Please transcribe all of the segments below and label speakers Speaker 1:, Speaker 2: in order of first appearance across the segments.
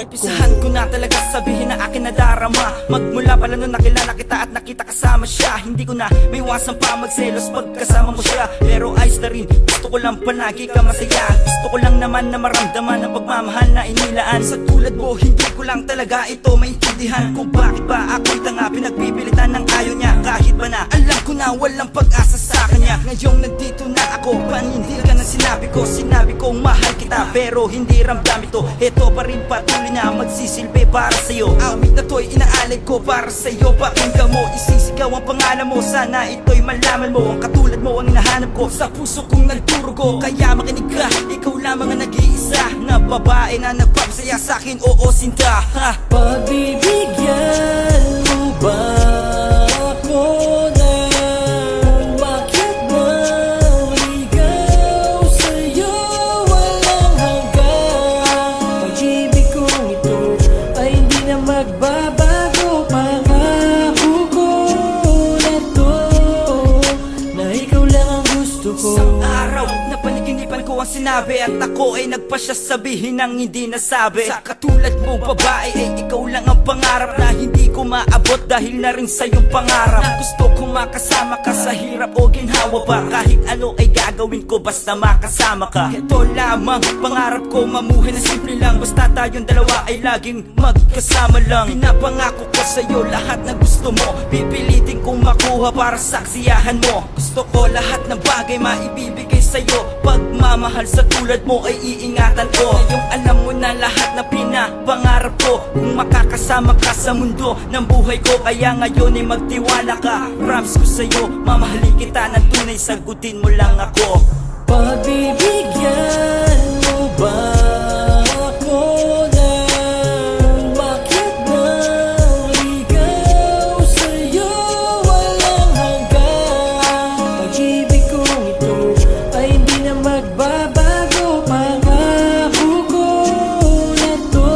Speaker 1: Pisahan ko na talaga sabihin na akin na darama. Magmula pala nung nakilala kita at nakita kasama siya, hindi ko na may iwasan pa magselos pag kasama mo siya. Pero ayos na rin, gusto ko lang palagi ka masaya. Gusto ko lang naman na maramdaman ang pagmamahal na inilaan. Sa tulad mo, hindi ko lang talaga ito maintindihan kung bakit ba ako'y tanga, pinagpipilitan ng ayaw niya. Kahit ba na alam ko na walang pag-asa sa kanya. Ngayong nandito na ako, panindig ka ng sinabi ko. Sinabi kong mahal kita pero hindi ramdam ito. Ito pa rin patuloy na magsisilbi para sa'yo. Awit na to'y inaalay ko para sa'yo. Pakinggan mo, isisigaw ang pangalan mo. Sana ito'y malaman mo. Ang katulad mo ang hinahanap ko sa puso kong nagdurugo. Kaya makinig ka, ikaw lamang ang nag-iisa na babae na nagpapasaya sa'kin. Oo, sinta, ha?
Speaker 2: Pagbibigyan mo ba ako na umakyat ng ligaw sa'yo walang hanggan? Pag-ibig kong ito ay hindi na magbabago. Pangako ko na to na ikaw lang ang gusto ko.
Speaker 1: Isang araw na panaginipan ko ang sinabi at ako ay nagpasya sabihin ang hindi nasabi. Sa katulad mo babae ay ikaw lang ang pangarap na hindi ko maabot dahil na rin sa iyong pangarap. Na gusto kong makasama ka sa hirap o ginhawa pa. Kahit ano ay gagawin ko basta makasama ka. Ito lamang pangarap ko, mamuhay na simple lang. Basta tayong dalawa ay laging magkasama lang. Pinapangako ko sa'yo lahat na gusto mo, pipilitin kong makuha para saksiyahan mo. Gusto ko lahat ng bagay maibibigay sa'yo. Pagmamahal sa tulad mo ay iingatan ko. Ngayong alam mo na lahat na pinapangarap ko. Kung makakasama ka sa mundo ng buhay ko, kaya ngayon ay magtiwala ka. Promise ko sa'yo, mamahalin kita ng tunay. Sagutin mo lang ako.
Speaker 2: Pagbibigyan mo ba ako na umakyat ng ligaw sa'yo walang hanggan? Pag-ibig kong ito ay hindi na magbabago. Pangako ko na to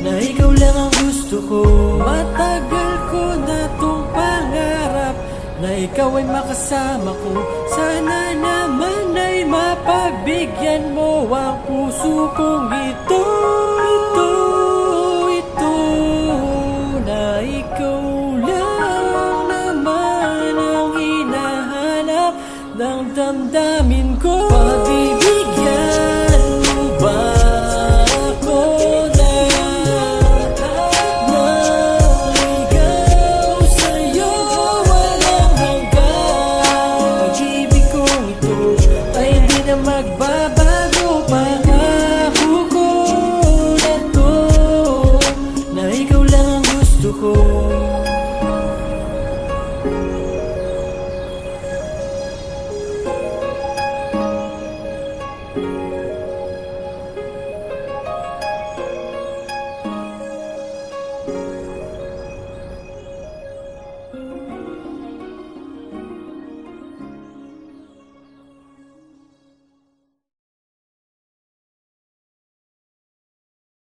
Speaker 2: na ikaw lang ang gusto ko. Matagal ko na tong pangarap na ikaw ay makasama ko. Sana naman ay mapagbigyan mo ang puso kong ito. Na ikaw lang naman ang hinahanap ng damdamin ko.